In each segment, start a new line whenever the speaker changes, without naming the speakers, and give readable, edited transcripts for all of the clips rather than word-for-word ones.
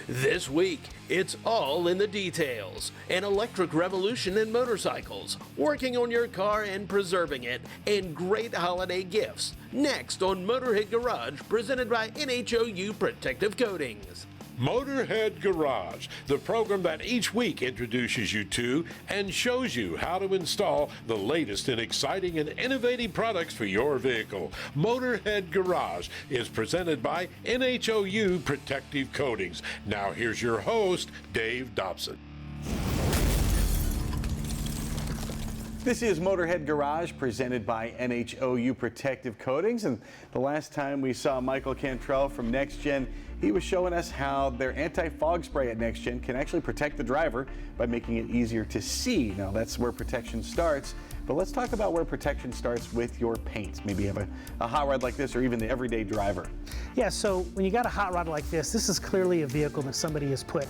This week, it's all in the details. An electric revolution in motorcycles, working on your car and preserving it, and great holiday gifts. Next on Motorhead Garage, presented by NHOU Protective Coatings.
Motorhead Garage, the program that each week introduces you to and shows you how to install the latest in exciting and innovative products for your vehicle. Motorhead Garage is presented by NHOU Protective Coatings. Now here's your host, Dave Dobson.
This is Motorhead Garage, presented by NHOU Protective Coatings, and the last time we saw Michael Cantrell from NEXGEN, he was showing us how their anti-fog spray at NEXGEN can actually protect the driver by making it easier to see. Now that's where protection starts, but let's talk about where protection starts with your paint. Maybe you have a hot rod like this, or even the everyday driver.
Yeah, so when you got a hot rod like this is clearly a vehicle that somebody has put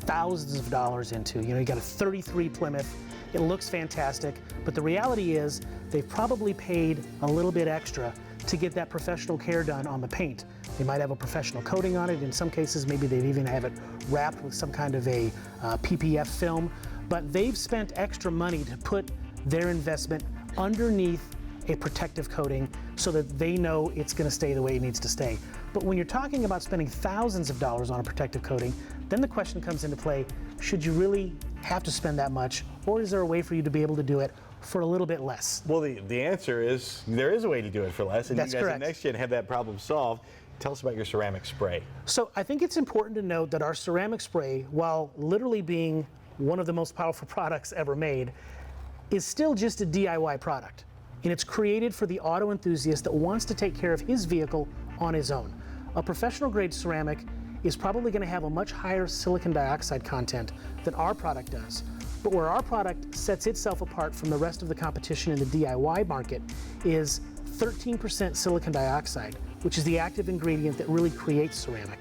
thousands of dollars into. You know, you got a 33 Plymouth. It looks fantastic, but the reality is they've probably paid a little bit extra to get that professional care done on the paint. They might have a professional coating on it. In some cases, maybe they even have it wrapped with some kind of a PPF film, but they've spent extra money to put their investment underneath a protective coating so that they know it's going to stay the way it needs to stay. But when you're talking about spending thousands of dollars on a protective coating, then the question comes into play, should you really have to spend that much, or is there a way for you to be able to do it for a little bit less?
Well, the answer is there is a way to do it for less, and
That's
you guys
correct.
at NEXGEN have that problem solved. Tell us about your ceramic spray.
So I think it's important to note that our ceramic spray, while literally being one of the most powerful products ever made, is still just a DIY product. And it's created for the auto enthusiast that wants to take care of his vehicle on his own. A professional grade ceramic is probably going to have a much higher silicon dioxide content than our product does. But where our product sets itself apart from the rest of the competition in the DIY market is 13% silicon dioxide, which is the active ingredient that really creates ceramic,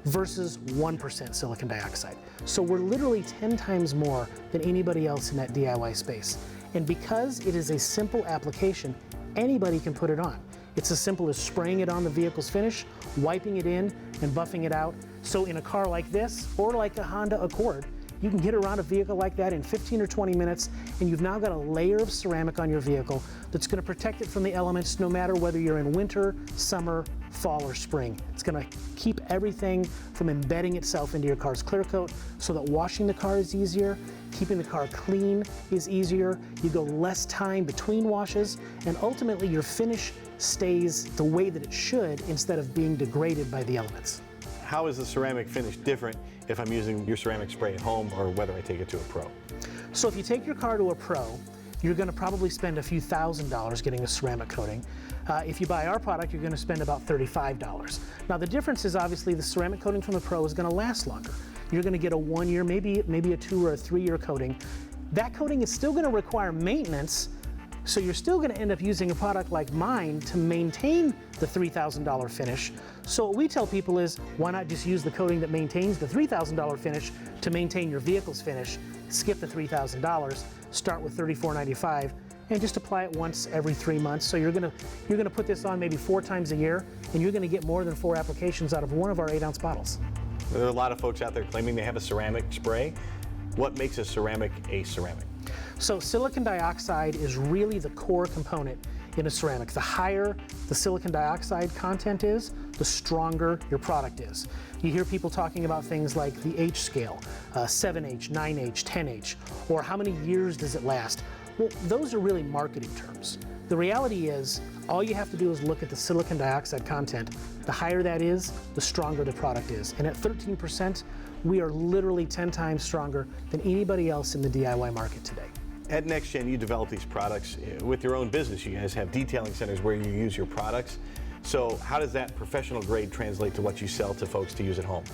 versus 1% silicon dioxide. So we're literally 10 times more than anybody else in that DIY space. And because it is a simple application, anybody can put it on. It's as simple as spraying it on the vehicle's finish, wiping it in, and buffing it out. So in a car like this, or like a Honda Accord, you can get around a vehicle like that in 15 or 20 minutes, and you've now got a layer of ceramic on your vehicle that's going to protect it from the elements no matter whether you're in winter, summer, fall, or spring. It's going to keep everything from embedding itself into your car's clear coat so that washing the car is easier, keeping the car clean is easier, you go less time between washes, and ultimately your finish stays the way that it should instead of being degraded by the elements.
How is the ceramic finish different if I'm using your ceramic spray at home or whether I take it to a pro?
So if you take your car to a pro, you're going to probably spend a few $1,000s getting a ceramic coating. If you buy our product, you're going to spend about $35. Now the difference is obviously the ceramic coating from the pro is going to last longer. You're going to get a 1 year, maybe a 2 or a 3 year coating. That coating is still going to require maintenance, so you're still going to end up using a product like mine to maintain the $3,000 finish. So what we tell people is, why not just use the coating that maintains the $3,000 finish to maintain your vehicle's finish, skip the $3,000, start with $34.95, and just apply it once every 3 months. So you're gonna put this on maybe 4 times a year, and you're gonna get more than 4 applications out of one of our 8-ounce bottles.
There are a lot of folks out there claiming they have a ceramic spray. What makes a ceramic a ceramic?
So silicon dioxide is really the core component in a ceramic. The higher the silicon dioxide content is, the stronger your product is. You hear people talking about things like the H scale, 7H, 9H, 10H, or how many years does it last? Well, those are really marketing terms. The reality is, all you have to do is look at the silicon dioxide content. The higher that is, the stronger the product is. And at 13%, we are literally 10 times stronger than anybody else in the DIY market today.
At NEXGEN, you develop these products with your own business. You guys have detailing centers where you use your products. So how does that professional grade translate to what you sell to folks to use at home?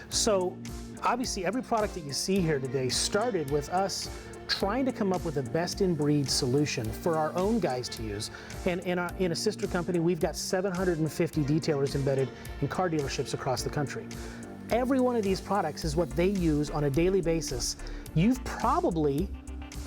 So
obviously every product that you see here today started with us trying to come up with a best-in-breed solution for our own guys to use. And in a sister company, we've got 750 detailers embedded in car dealerships across the country. Every one of these products is what they use on a daily basis. You've probably,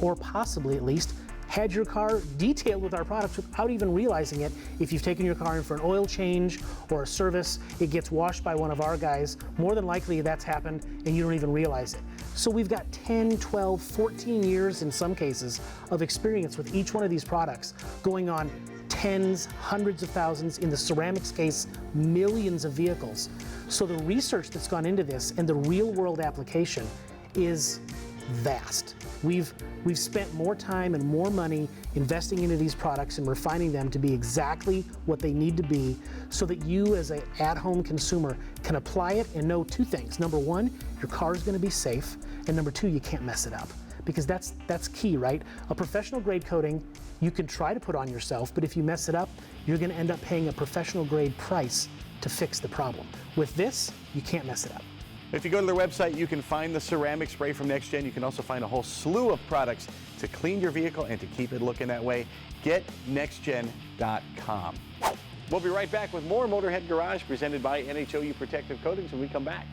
or possibly at least, had your car detailed with our products without even realizing it. If you've taken your car in for an oil change or a service, it gets washed by one of our guys. More than likely that's happened and you don't even realize it. So we've got 10, 12, 14 years in some cases of experience with each one of these products, going on tens, hundreds of thousands, in the ceramics case, millions of vehicles. So the research that's gone into this and the real world application is vast. We've spent more time and more money investing into these products and refining them to be exactly what they need to be, so that you as an at-home consumer can apply it and know two things. Number one, your car is going to be safe, and number two, you can't mess it up. Because that's key, right? A professional grade coating you can try to put on yourself, but if you mess it up, you're going to end up paying a professional grade price to fix the problem. With this, you can't mess it up.
If you go to their website, you can find the ceramic spray from NexGen. You can also find a whole slew of products to clean your vehicle and to keep it looking that way. Get NexGen.com. We'll be right back with more Motorhead Garage presented by NHOU Protective Coatings when we come back.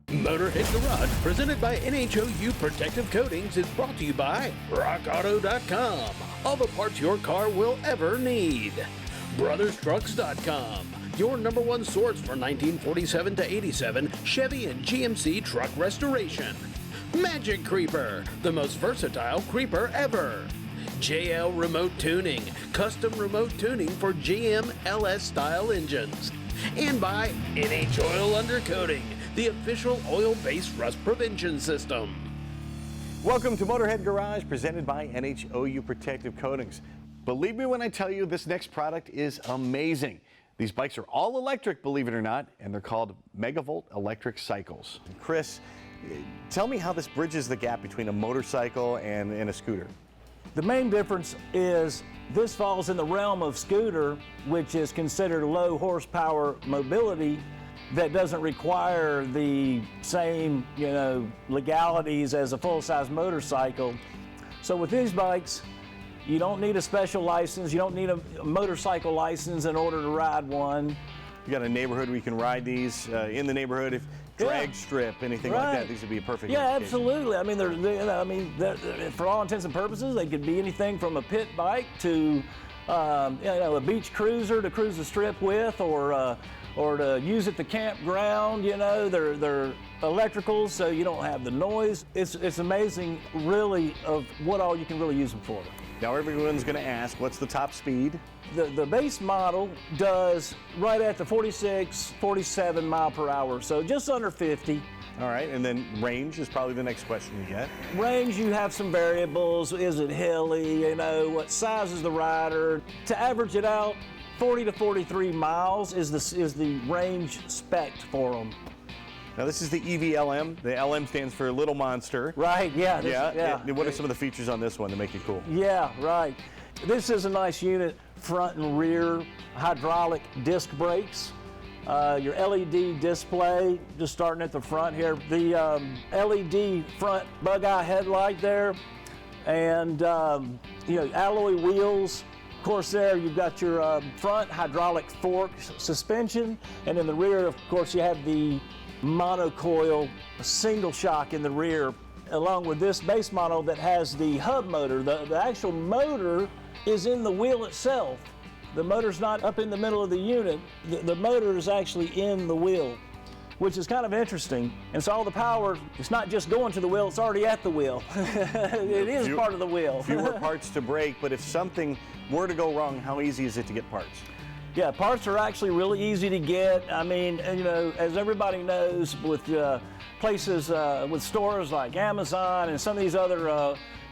Motorhead Garage, presented by NHOU Protective Coatings, is brought to you by RockAuto.com. All the parts your car will ever need. BrothersTrucks.com, your #1 source for 1947 to 87 Chevy and GMC truck restoration. Magic Creeper, the most versatile creeper ever. JL Remote Tuning, custom remote tuning for GM LS style engines. And by Oil Undercoating, the official oil-based rust prevention system.
Welcome to Motorhead Garage, presented by NHOU Protective Coatings. Believe me when I tell you this next product is amazing. These bikes are all electric, believe it or not, and they're called Megavolt electric cycles. Chris, tell me how this bridges the gap between a motorcycle and a scooter.
The main difference is this falls in the realm of scooter, which is considered low horsepower mobility that doesn't require the same, legalities as a full-size motorcycle. So with these bikes, you don't need a special license. You don't need a motorcycle license in order to ride one.
You got a neighborhood where you can ride these in the neighborhood. If drag strip, anything like that, these would be a perfect application.
Absolutely. I mean, they're, for all intents and purposes, they could be anything from a pit bike to, a beach cruiser to cruise the strip with, or to use at the campground. They're electricals, so you don't have the noise. It's amazing, really, of what all you can really use them for.
Now everyone's going to ask, what's the top speed?
The base model does right at the 46, 47 mile per hour, so just under 50.
All right, and then range is probably the next question you get.
Range, you have some variables. Is it hilly? What size is the rider? To average it out, 40 to 43 miles is the range spec for them.
Now this is the EVLM. The LM stands for Little Monster.
Right, yeah.
What are some of the features on this one that make it cool?
Yeah, right. This is a nice unit, front and rear, hydraulic disc brakes. Your LED display, just starting at the front here. The LED front bug eye headlight there, and alloy wheels. Of course, there you've got your front hydraulic fork suspension, and in the rear, of course, you have the monocoil single shock in the rear, along with this base model that has the hub motor. The actual motor is in the wheel itself. The motor's not up in the middle of the unit. The motor is actually in the wheel, which is kind of interesting. And so all the power, it's not just going to the wheel, it's already at the wheel. It is part of the wheel.
Fewer parts to break, but if something were to go wrong, how easy is it to get parts?
Yeah, parts are actually really easy to get. I mean, as everybody knows, with places, with stores like Amazon and some of these other,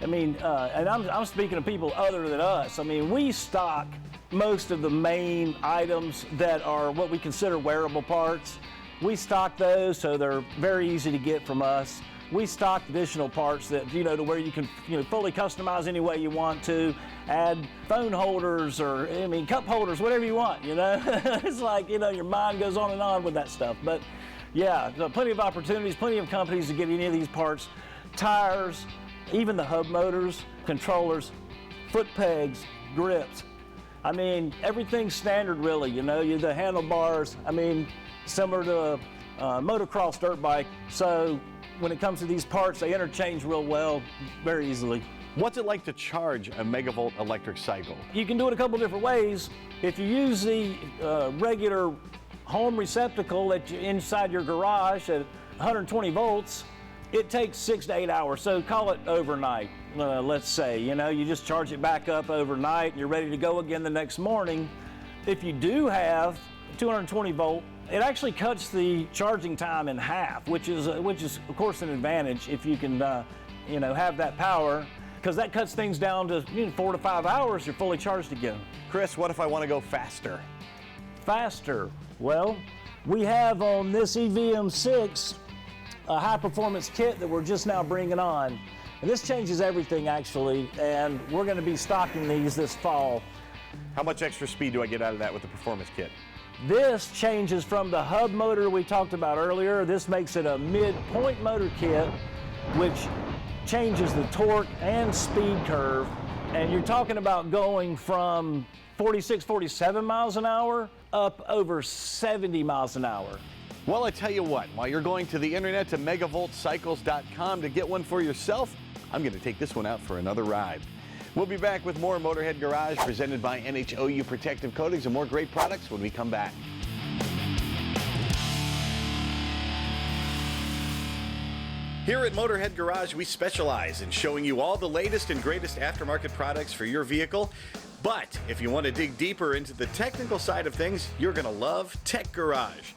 and I'm speaking of people other than us. I mean, we stock most of the main items that are what we consider wearable parts. We stock those, so they're very easy to get from us. We stock additional parts that, to where you can, fully customize any way you want to. Add phone holders or, cup holders, whatever you want, It's like, your mind goes on and on with that stuff. But yeah, plenty of opportunities, plenty of companies to get any of these parts. Tires, even the hub motors, controllers, foot pegs, grips. I mean, everything's standard really, the handlebars, similar to a motocross dirt bike. So when it comes to these parts, they interchange real well, very easily.
What's it like to charge a Megavolt electric cycle?
You can do it a couple different ways. If you use the regular home receptacle that inside your garage at 120 volts, it takes 6 to 8 hours, so call it overnight, let's say. You know, you just charge it back up overnight and you're ready to go again the next morning. If you do have 220 volt, it actually cuts the charging time in half, which is of course an advantage if you can have that power, because that cuts things down to 4 to 5 hours, you're fully charged again.
Chris, what if I want to go faster?
Faster? Well, we have on this EVM6 a high performance kit that we're just now bringing on. And this changes everything actually, and we're going to be stocking these this fall.
How much extra speed do I get out of that with the performance kit?
This changes from the hub motor we talked about earlier. This makes it a mid-point motor kit, which changes the torque and speed curve. And you're talking about going from 46, 47 miles an hour up over 70 miles an hour.
Well, I tell you what, while you're going to the internet to megavoltcycles.com to get one for yourself, I'm going to take this one out for another ride. We'll be back with more Motorhead Garage presented by NHOU Protective Coatings and more great products when we come back.
Here at Motorhead Garage, we specialize in showing you all the latest and greatest aftermarket products for your vehicle. But if you want to dig deeper into the technical side of things, you're going to love Tech Garage.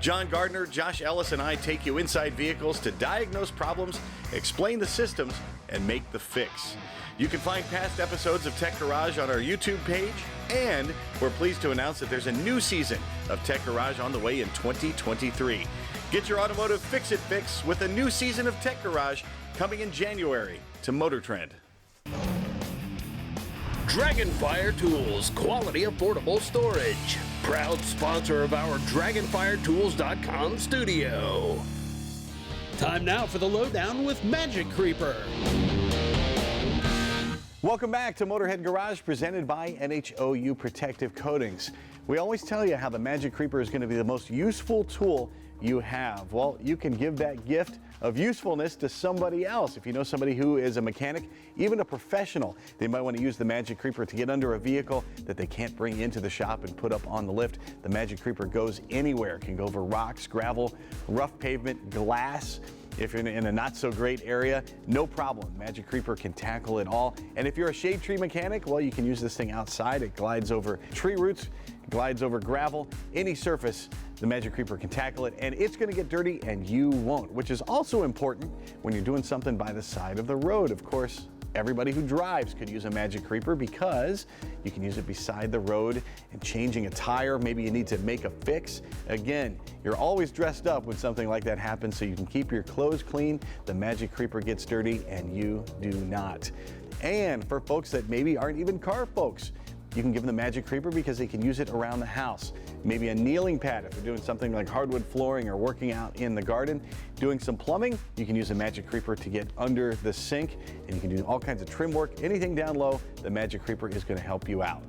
John Gardner, Josh Ellis, and I take you inside vehicles to diagnose problems, explain the systems, and make the fix. You can find past episodes of Tech Garage on our YouTube page, and we're pleased to announce that there's a new season of Tech Garage on the way in 2023. Get your automotive fix-it fix with a new season of Tech Garage coming in January to Motor Trend.
Dragonfire Tools, quality affordable storage. Proud sponsor of our DragonfireTools.com studio.
Time now for the lowdown with Magic Creeper.
Welcome back to Motorhead Garage presented by NHOU Protective Coatings. We always tell you how the Magic Creeper is going to be the most useful tool you have. Well, you can give that gift of usefulness to somebody else. If you know somebody who is a mechanic, even a professional, they might want to use the Magic Creeper to get under a vehicle that they can't bring into the shop and put up on the lift. The Magic Creeper goes anywhere. It can go over rocks, gravel, rough pavement, glass. If you're in a not so great area, no problem. Magic Creeper can tackle it all. And if you're a shade tree mechanic, well, you can use this thing outside. It glides over tree roots, glides over gravel, any surface. The Magic Creeper can tackle it, and it's going to get dirty and you won't, which is also important when you're doing something by the side of the road. Of course, everybody who drives could use a Magic Creeper because you can use it beside the road and changing a tire. Maybe you need to make a fix. Again, you're always dressed up when something like that happens so you can keep your clothes clean. The Magic Creeper gets dirty and you do not. And for folks that maybe aren't even car folks, you can give them the Magic Creeper because they can use it around the house. Maybe a kneeling pad if they're doing something like hardwood flooring or working out in the garden. Doing some plumbing, you can use a Magic Creeper to get under the sink, and you can do all kinds of trim work. Anything down low, the Magic Creeper is going to help you out.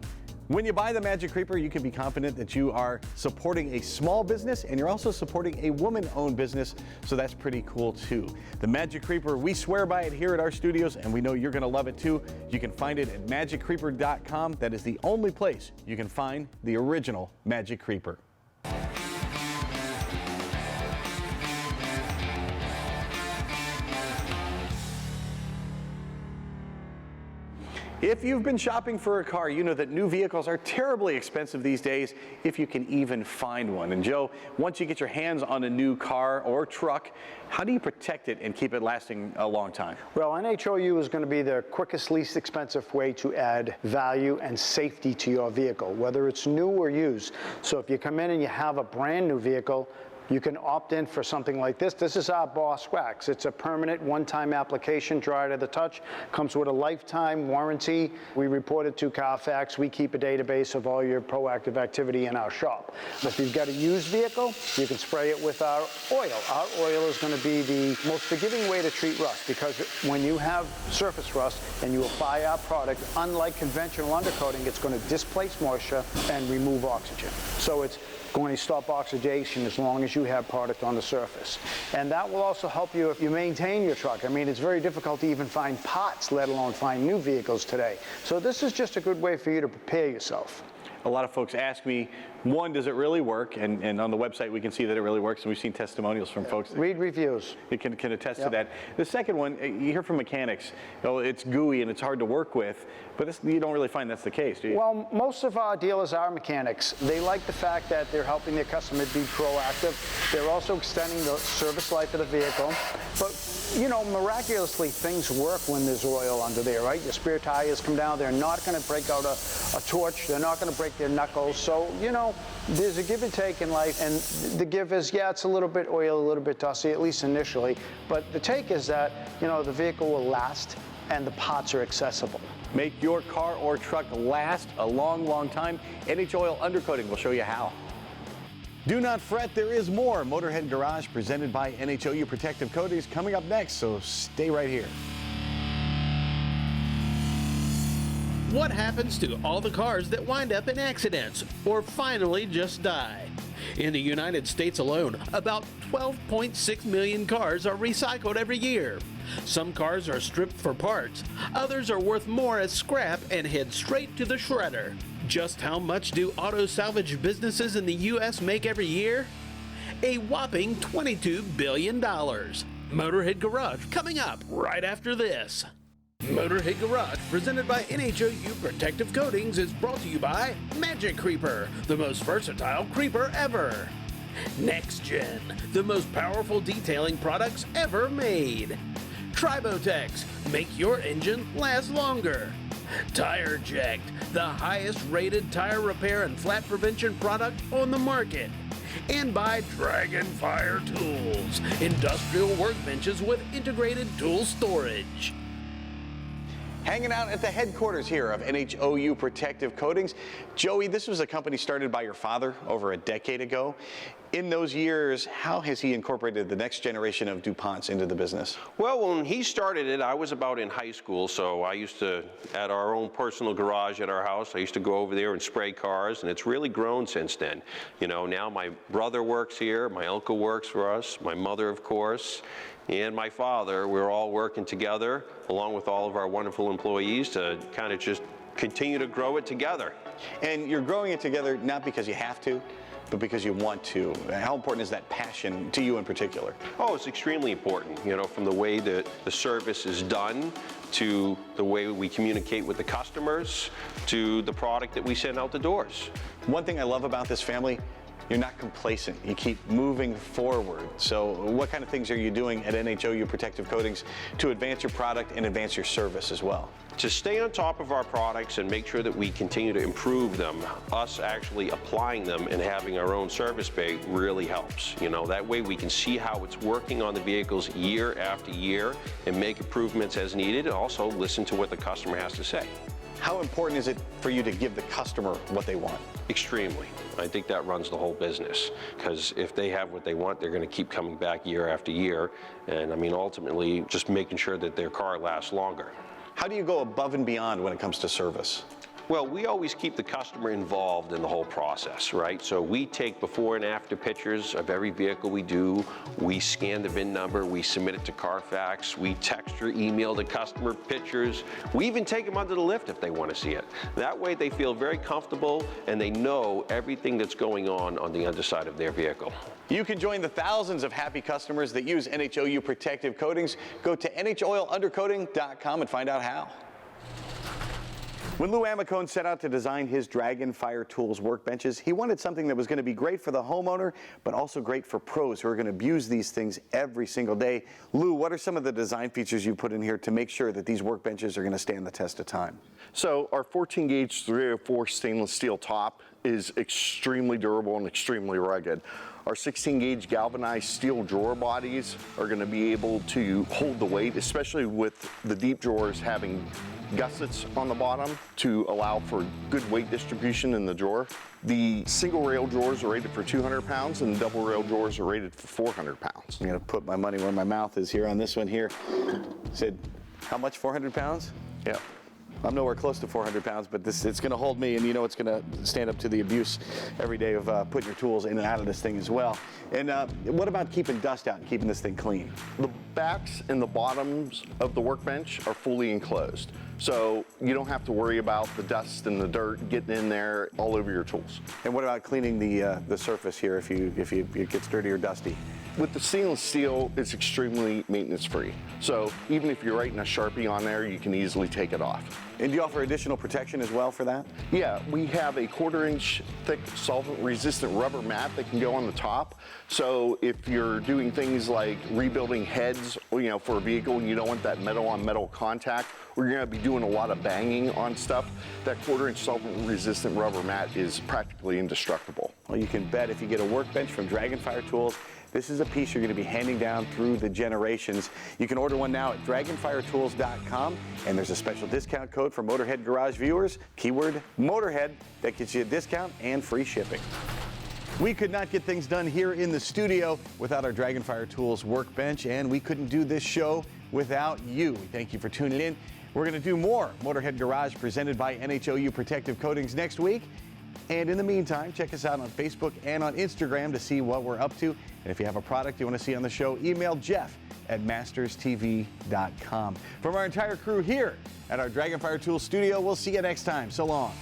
When you buy the Magic Creeper, you can be confident that you are supporting a small business and you're also supporting a woman-owned business, so that's pretty cool too. The Magic Creeper, we swear by it here at our studios and we know you're going to love it too. You can find it at MagicCreeper.com. That is the only place you can find the original Magic Creeper. If you've been shopping for a car, you know that new vehicles are terribly expensive these days, if you can even find one. And Joe, once you get your hands on a new car or truck, how do you protect it and keep it lasting a long time?
Well, NHOU is going to be the quickest, least expensive way to add value and safety to your vehicle, whether it's new or used. So if you come in and you have a brand new vehicle, you can opt in for something like this. This is our Boss Wax. It's a permanent one-time application, dry to the touch, comes with a lifetime warranty. We report it to Carfax. We keep a database of all your proactive activity in our shop. If you've got a used vehicle, you can spray it with our oil. Our oil is going to be the most forgiving way to treat rust, because when you have surface rust and you apply our product, unlike conventional undercoating, it's going to displace moisture and remove oxygen. So it's going to stop oxidation as long as you have product on the surface. And that will also help you if you maintain your truck. I mean, it's very difficult to even find parts, let alone find new vehicles today. So this is just a good way for you to prepare yourself.
A lot of folks ask me, one, does it really work? And on the website we can see that it really works, and we've seen testimonials from folks.
Read reviews.
You can attest to that. The second one, you hear from mechanics, it's gooey and it's hard to work with, but you don't really find that's the case, do you?
Well, most of our dealers are mechanics. They like the fact that they're helping their customer be proactive. They're also extending the service life of the vehicle. But, you know, miraculously, things work when there's oil under there, right? Your spare tires come down. They're not going to break out a torch. They're not going to break their knuckles. So, you know, there's a give and take in life. And the give is, yeah, it's a little bit oily, a little bit dusty, at least initially. But the take is that, you know, the vehicle will last and the parts are accessible.
Make your car or truck last a long, long time. Oil Undercoating will show you how. Do not fret, there is more. Motorhead Garage presented by NHOU Protective Coatings coming up next, so stay right here.
What happens to all the cars that wind up in accidents or finally just die? In the United States alone, about 12.6 million cars are recycled every year. Some cars are stripped for parts, others are worth more as scrap and head straight to the shredder. Just how much do auto salvage businesses in the U.S. make every year? A whopping $22 billion. Motorhead Garage coming up right after this. Motorhead Garage, presented by NHOU Protective Coatings, is brought to you by Magic Creeper, the most versatile creeper ever. NEXGEN, the most powerful detailing products ever made. Tribotex, make your engine last longer. Tire Ject, the highest rated tire repair and flat prevention product on the market. And by Dragonfire Tools, industrial workbenches with integrated tool storage.
Hanging out at the headquarters here of NHOU Protective Coatings. Joey, this was a company started by your father over a decade ago. In those years, how has he incorporated the next generation of DuPonts into the business?
Well, when he started it, I was about in high school, so I used to, at our own personal garage at our house, I used to go over there and spray cars, and it's really grown since then. You know, now my brother works here, my uncle works for us, my mother, of course, and my father. We're all working together, along with all of our wonderful employees, to kind of just continue to grow it together.
And you're growing it together not because you have to, but because you want to. How important is that passion to you in particular?
Oh, it's extremely important, you know, from the way that the service is done, to the way we communicate with the customers, to the product that we send out the doors.
One thing I love about this family, you're not complacent. You keep moving forward. So what kind of things are you doing at NHOU Protective Coatings to advance your product and advance your service as well?
To stay on top of our products and make sure that we continue to improve them, us actually applying them and having our own service bay really helps. You know, that way we can see how it's working on the vehicles year after year and make improvements as needed, and also listen to what the customer has to say.
How important is it for you to give the customer what they want?
Extremely. I think that runs the whole business, because if they have what they want, they're going to keep coming back year after year, and I mean, ultimately just making sure that their car lasts longer.
How do you go above and beyond when it comes to service?
Well, we always keep the customer involved in the whole process, right? So we take before and after pictures of every vehicle we do. We scan the VIN number, we submit it to Carfax, we text or email the customer pictures. We even take them under the lift if they want to see it. That way they feel very comfortable and they know everything that's going on the underside of their vehicle.
You can join the thousands of happy customers that use NHOU Protective Coatings. Go to NHOilUndercoating.com and find out how. When Lou Amicone set out to design his Dragonfire Tools workbenches, he wanted something that was going to be great for the homeowner, but also great for pros who are going to abuse these things every single day. Lou, what are some of the design features you put in here to make sure that these workbenches are going to stand the test of time?
So our 14 gauge 304 stainless steel top is extremely durable and extremely rugged. Our 16 gauge galvanized steel drawer bodies are going to be able to hold the weight, especially with the deep drawers having gussets on the bottom to allow for good weight distribution in the drawer. The single rail drawers are rated for 200 pounds and double rail drawers are rated for 400 pounds.
I'm going to put my money where my mouth is here on this one here. Said, how much, 400 pounds?
Yeah.
I'm nowhere close to 400 pounds, but it's going to hold me, and you know it's going to stand up to the abuse every day of putting your tools in and out of this thing as well. And what about keeping dust out and keeping this thing clean?
The backs and the bottoms of the workbench are fully enclosed, so you don't have to worry about the dust and the dirt getting in there all over your tools.
And what about cleaning the surface here if it gets dirty or dusty?
With the stainless steel, it's extremely maintenance-free. So even if you're writing a Sharpie on there, you can easily take it off.
And do you offer additional protection as well for that?
Yeah, we have a 1/4 inch thick solvent-resistant rubber mat that can go on the top. So if you're doing things like rebuilding heads, for a vehicle and you don't want that metal-on-metal contact, or you're going to be doing a lot of banging on stuff, that 1/4 inch solvent-resistant rubber mat is practically indestructible.
Well, you can bet if you get a workbench from Dragonfire Tools, this is a piece you're going to be handing down through the generations. You can order one now at dragonfiretools.com, and there's a special discount code for Motorhead Garage viewers, keyword Motorhead, that gets you a discount and free shipping. We could not get things done here in the studio without our Dragonfire Tools workbench, and we couldn't do this show without you. We thank you for tuning in. We're going to do more Motorhead Garage presented by NHOU Protective Coatings next week. And in the meantime, check us out on Facebook and on Instagram to see what we're up to. And if you have a product you want to see on the show, email jeff@masterstv.com. From our entire crew here at our Dragonfire Tools studio, we'll see you next time. So long.